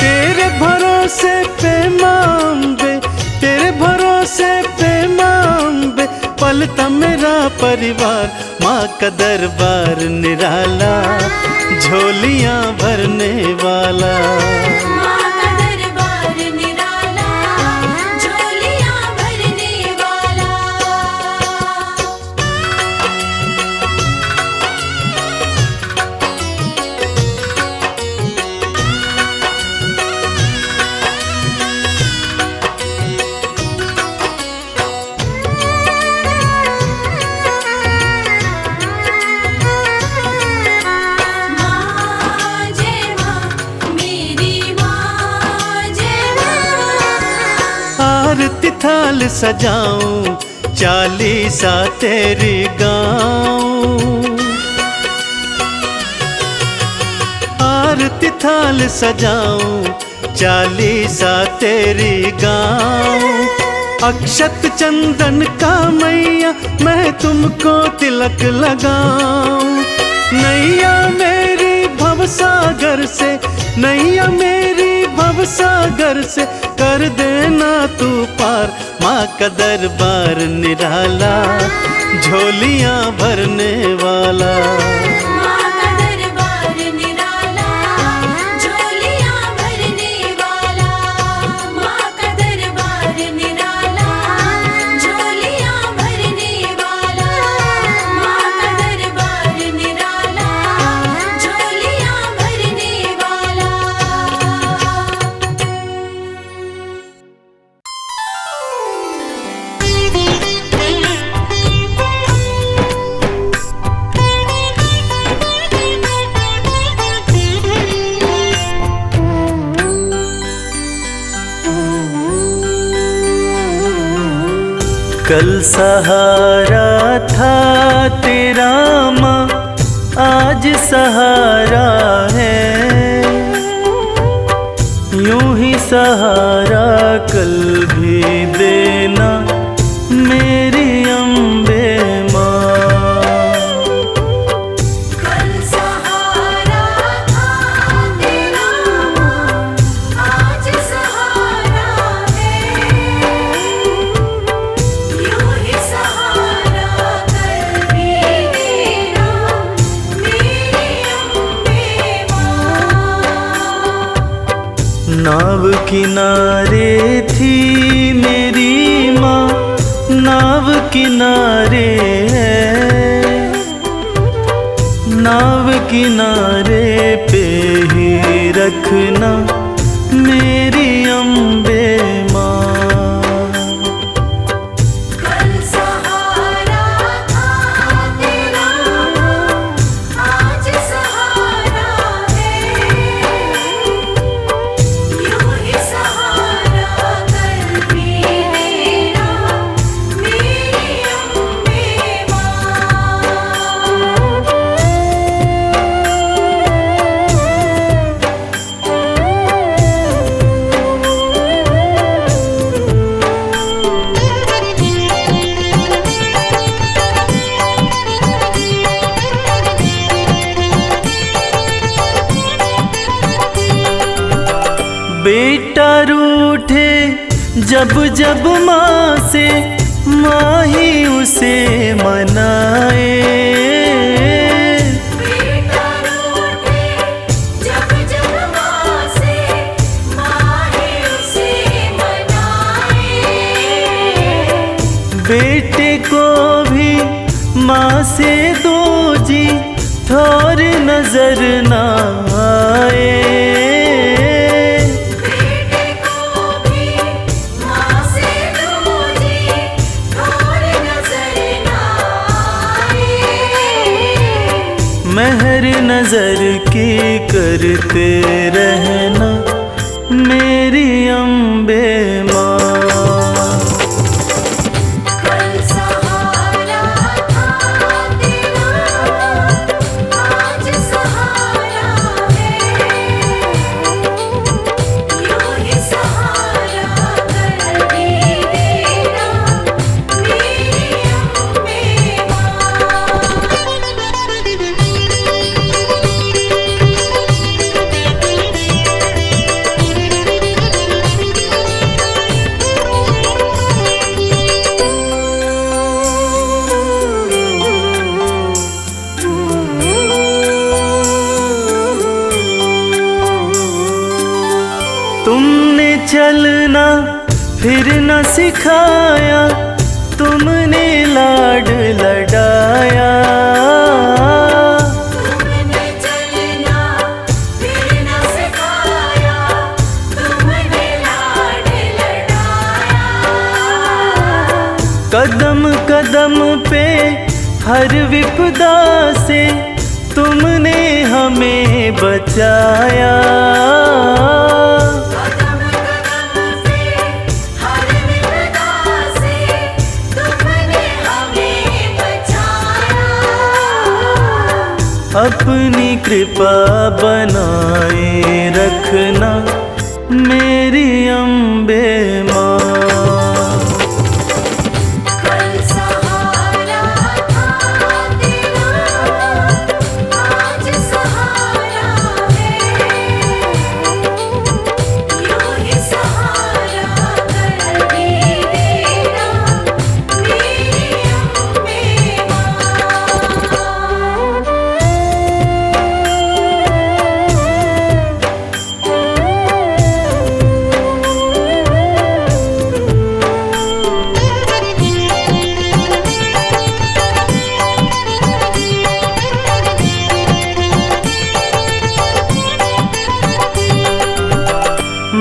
Speaker 1: तेरे भरोसे पे माँ अम्बे, तेरे भरोसे पे माँ अम्बे पलता मेरा परिवार। माँ का दरबार निराला, झोलियाँ भरने वाला।
Speaker 4: माँ का दरबार निराला, झोलियाँ भरने वाला। माँ जय माँ मेरी माँ, जय माँ।
Speaker 1: आरती थाल सजाऊं, चालीसा तेरी गाऊं। आरती थाल सजाऊं, चालीसा तेरी गाऊं। अक्षत चंदन का मैया मैं तुमको तिलक लगाऊं। नैया मेरी भवसागर से, नैया मेरी भव सागर से कर देना तू पार। माँ का दरबार निराला, झोलियाँ भरने वाला।
Speaker 4: माँ का दरबार निराला, झोलियाँ भरने वाला। माँ का दरबार निराला, झोलियाँ भरने वाला। माँ का दरबार निराला, झोलियाँ भरने वाला।
Speaker 3: कल सहारा था तेरा माँ, आज सहारा है। यूं ही सहारा कल भी देना मेरी अम्बे माँ।
Speaker 4: कल सहारा था तेरा माँ, आज सहारा है। यूं ही सहारा कल भी देना मेरी अम्बे माँ।
Speaker 3: नाव किनारे थी मेरी माँ, नाव किनारे है। नाव किनारे पे ही रखना मेरी अम्बे माँ।
Speaker 4: कल सहारा था तेरा माँ, आज सहारा है। यूं ही सहारा कल भी देना मेरी अम्बे माँ।
Speaker 3: बेटा रूठे जब जब माँ से, माँ ही उसे मनाए।
Speaker 4: बेटा रूठे जब जब माँ से, माँ ही उसे मनाए।
Speaker 3: बेटे को भी माँ से दो जी, थोर नजर ना आए।
Speaker 4: बेटे को भी माँ से दूजी, और नजर ना आए।
Speaker 3: मेहर नजर की करते रहना मेरी अम्बे माँ।
Speaker 4: कल सहारा था तेरा माँ, आज सहारा है। यूं ही सहारा कल भी देना मेरी अम्बे माँ।
Speaker 3: तुमने चलना फिर न सिखाया, तुमने लाड लडाया।
Speaker 4: तुमने चलना फिर न सिखाया, तुमने लाड लडाया।
Speaker 3: कदम कदम पे हर विपदा से तुमने हमें बचाया।
Speaker 4: कदम कदम पे हर विपदा से तुमने हमें बचाया।
Speaker 3: अपनी कृपा बनाए रखना मेरी अम्बे माँ।
Speaker 4: कल सहारा था तेरा माँ, आज सहारा है। यूं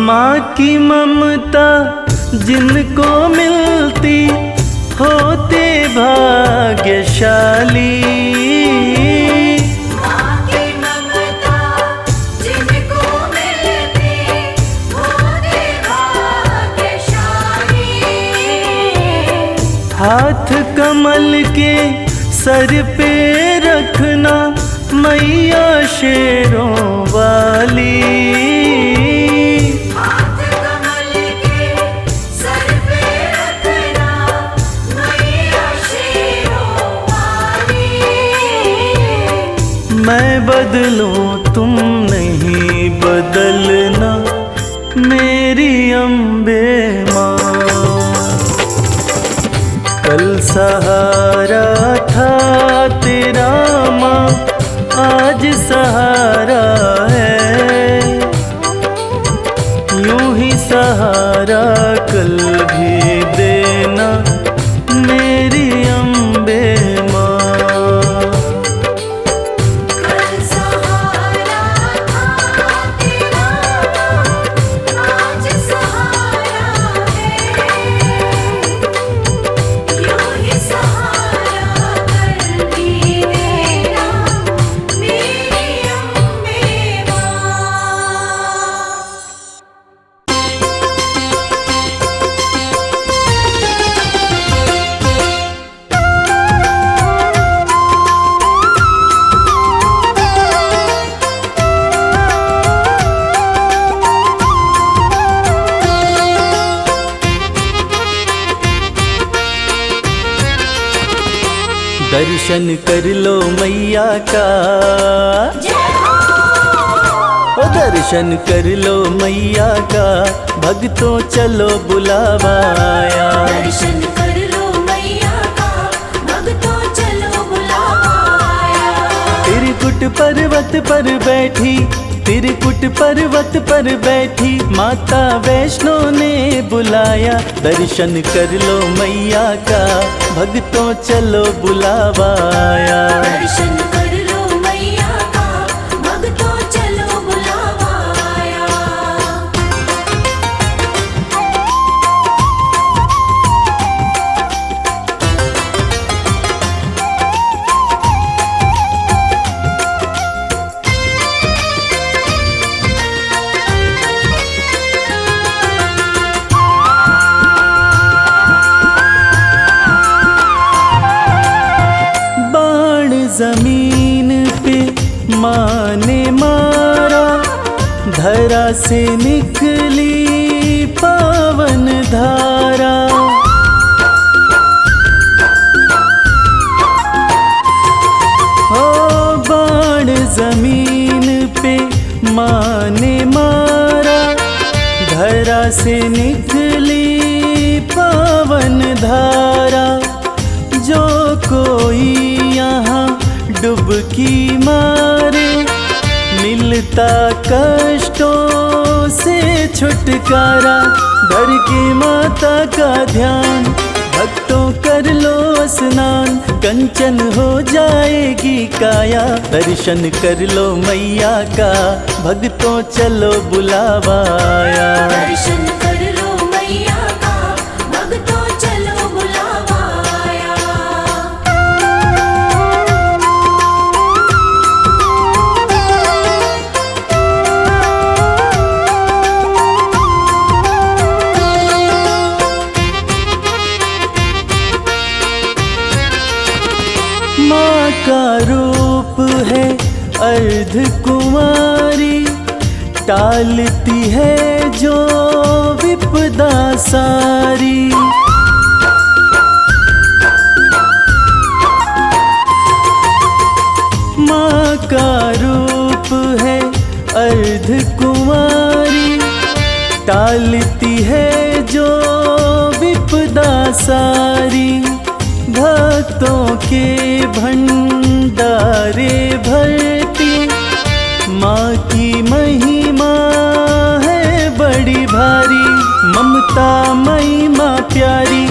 Speaker 3: माँ की ममता जिनको मिलती होते भाग्यशाली।
Speaker 4: माँ की ममता जिनको मिलती होते भाग्यशाली।
Speaker 3: हाथ कमल के सर पे रखना मैया शेरों वाली।
Speaker 4: हाथ कमल के सर पे रखना मैया शेरों वाली।
Speaker 3: मैं बदलूं तुम नहीं बदलना मेरी अम्बे माँ। कल सहारा था तेरा माँ, आज सहारा है। यूं ही सहारा कल भी देना मेरी अम्बे माँ।
Speaker 4: कल सहारा था तेरा, आज सहारा है। यूं ही सहारा कल भी देना मेरी अम्बे माँ।
Speaker 3: दर्शन कर लो मैया का, ओ दर्शन कर लो मैया का, भक्तों चलो बुलावाया।
Speaker 4: दर्शन कर लो मैया का, भक्तों चलो बुलाया।
Speaker 3: त्रिकुट पर्वत पर बैठी, त्रिकुट पर्वत पर बैठी माता वैष्णो ने बुलाया। दर्शन कर लो मैया का, भक्तों चलो बुलावाया।
Speaker 4: दर्शन कर लो मैया का, भक्तों चलो बुलावाया।
Speaker 3: बाण जमीन पे माँ ने मारा, धरा से निकली पावन धारा। ओ बाण जमीन पे माँ ने मारा, धरा से निकली पावन धारा। जो कोई यहाँ डुबकी मारे, मिलता कष्टों से छुटकारा। धर के माता का ध्यान, भक्तों कर लो स्नान, कंचन हो जाएगी काया। दर्शन कर लो मैया का, भक्तों चलो बुलावाया।
Speaker 4: दर्शन कर लो मैया का, भक्तों चलो बुलावाया।
Speaker 3: माँ का रूप है अर्ध कुमारी, टालती है जो विपदा सारी। माँ का रूप है अर्ध कुमारी, टालती है जो विपदा सारी। भक्तों के भंडारे भरती माँ की महिमा है बड़ी भारी। ममता मई माँ प्यारी,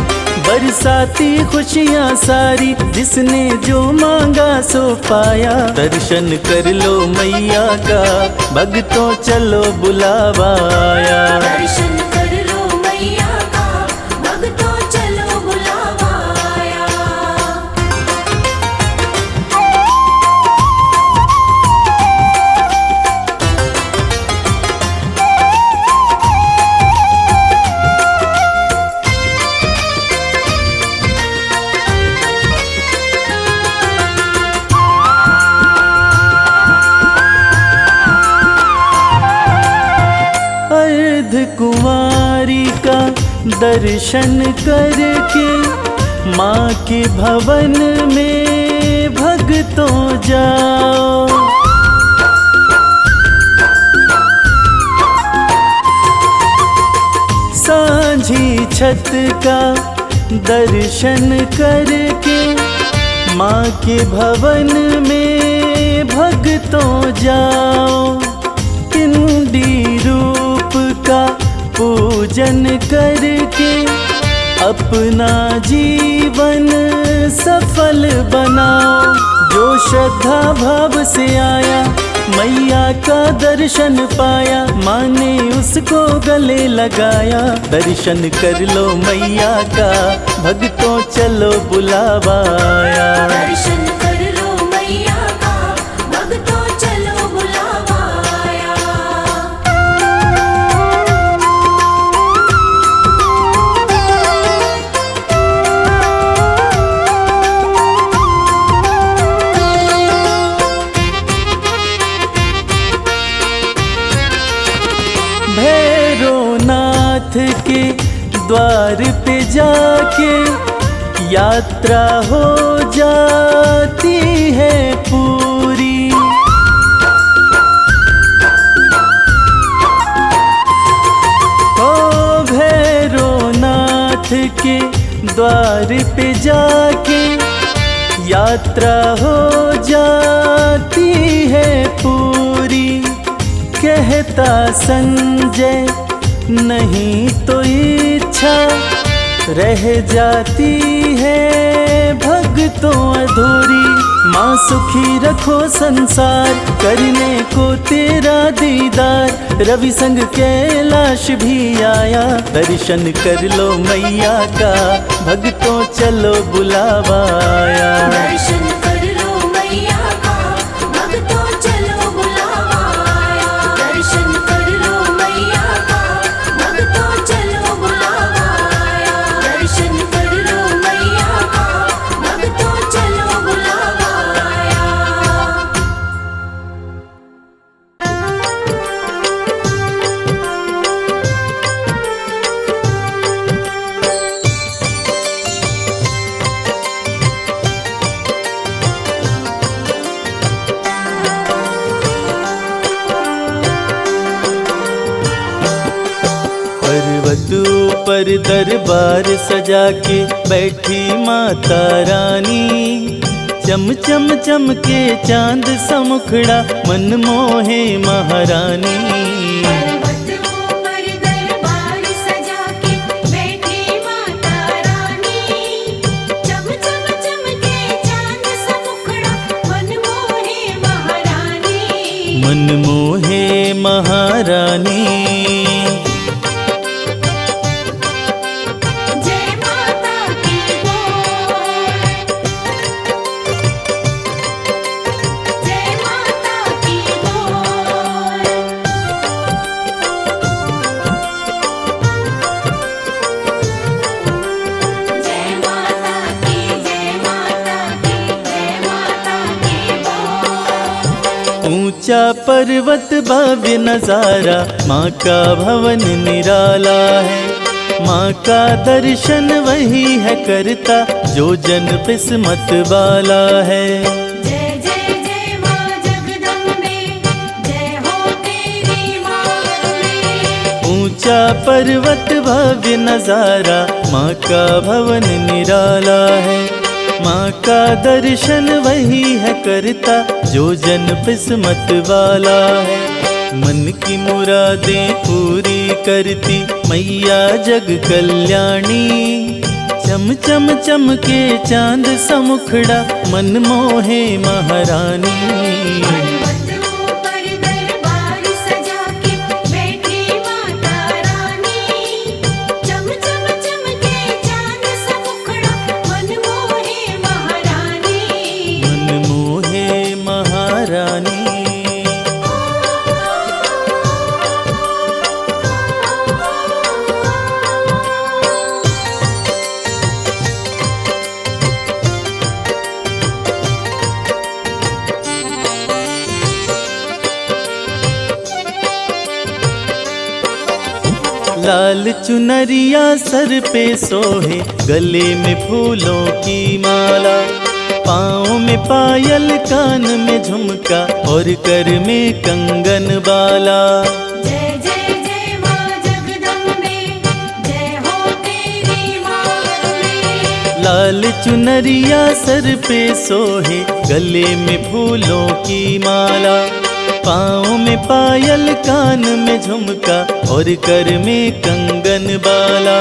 Speaker 3: बरसाती खुशियाँ सारी, जिसने जो मांगा सो पाया। दर्शन कर लो मैया का, भक्तों चलो बुलावा आया।
Speaker 4: दर्शन कर लो मैया का, भक्तों चलो बुलावा आया।
Speaker 3: कुंवारी का दर्शन करके, माँ के भवन में भक्तों जाओ। सांझी छत का दर्शन करके, माँ के भवन में भक्तों जाओ। पिंडी रूप का पूजन करके, अपना जीवन सफल बनाओ। जो श्रद्धा भाव से आया, मैया का दर्शन पाया। माँ ने उसको गले लगाया। दर्शन कर लो मैया का, भक्तों चलो बुलावा आया।
Speaker 4: दर्शन कर लो मैया का, भक्तों चलो बुलावा आया।
Speaker 3: भैरवनाथ के द्वार पे जाके, यात्रा हो जाती है पूरी। ओ भैरवनाथ के द्वार पे जाके, यात्रा हो जाती है पूरी। कहता संजय नहीं तो इच्छा रह जाती है भक्तों अधूरी। माँ सुखी रखो संसार, करने को तेरा दीदार। रवि संग कैलाश भी आया। दर्शन कर लो मैया का, भक्तों चलो बुलावा आया।
Speaker 4: दर्शन कर लो मैया का, भक्तों चलो बुलावा आया। दर्शन कर लो मैया का, भक्तों चलो बुलावा आया। दर्शन कर लो मैया का, भक्तों चलो बुलावा आया।
Speaker 3: पर्वत ऊपर दरबार सजा के बैठी माता रानी। चम चम चमके चांद सा मुखड़ा, मन मोहे महारानी।
Speaker 4: पर्वत ऊपर दरबार सजा के बैठी माता रानी। चम चम चमके चांद सा मुखड़ा, मन मोहे महारानी।
Speaker 3: मन मोहे महारानी।
Speaker 4: जय माता की बोल, जय माता की बोल। जय माता की, जय माता की, जय माता की बोल।
Speaker 3: ऊंचा पर्वत भव्य नजारा, माँ का भवन निराला है। माँ का दर्शन वही है करता, जो जन किस्मत वाला है।
Speaker 4: जय जय जय माँ जगदम्बे, जय हो तेरी माँ अम्बे।
Speaker 3: ऊंचा पर्वत भव्य नजारा, माँ का भवन निराला है। माँ का दर्शन वही है करता, जो जन किस्मत वाला है। मन की मुरादें पूरी करती मैया जग कल्याणी। चम चम चमके चांद समुखड़ा मन मोहे महारानी।
Speaker 4: पर्वतों पर दरबार सजा के बैठी माता रानी। चम चम चमके चांद सा मुखड़ा मन मोहे महारानी।
Speaker 3: मन मोहे महारानी। लाल चुनरिया सर पे सोहे, गले में फूलों की माला, पाँव में पायल, कान में झुमका और कर में कंगन बाला।
Speaker 4: जय जय जय माँ जगदम्बे, जय हो तेरी माँ।
Speaker 3: लाल चुनरिया सर पे सोहे, गले में फूलों की माला, पाँव में पायल, कान में झुमका और कर में कंगन बाला।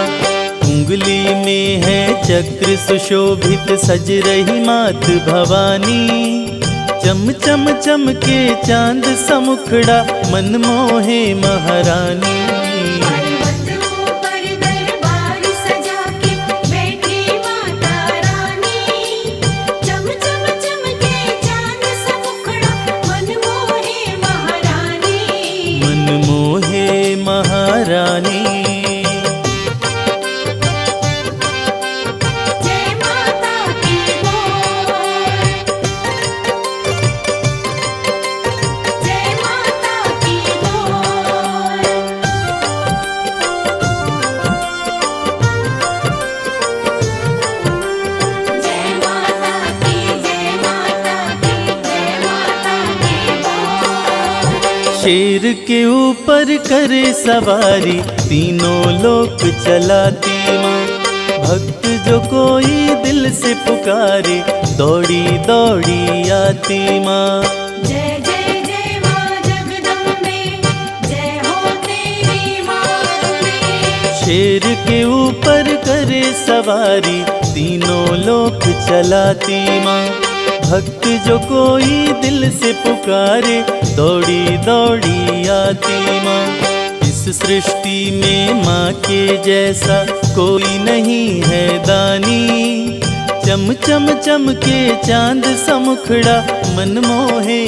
Speaker 3: उंगली में है चक्र सुशोभित, सज रही मात भवानी। चम चम चमके चांद समुखड़ा मन मोहे महारानी।
Speaker 4: पर्वतों पर दरबार सजा के बैठी माता रानी। चम चम चमके चांद सा मुखड़ा मन मोहे महारानी।
Speaker 3: मन मोहे महारानी।
Speaker 4: जय माता की बोल, जय माता की बोल। जय माता की, जय माता की, जय माता की बोल।
Speaker 3: शेर के ऊपर करे सवारी, तीनों लोक चलाती माँ। भक्त जो कोई दिल से पुकारे, दौड़ी दौड़ी आती माँ।
Speaker 4: जय जय जय माँ जगदम्बे, जय हो तेरी माँ।
Speaker 3: शेर के ऊपर करे सवारी, तीनों लोक चलाती माँ। भक्त जो कोई दिल से पुकारे, दौड़ी दौड़ी आती माँ। इस सृष्टि में माँ के जैसा कोई नहीं है दानी। चम चम चमके चांद समुखड़ा मन मोहे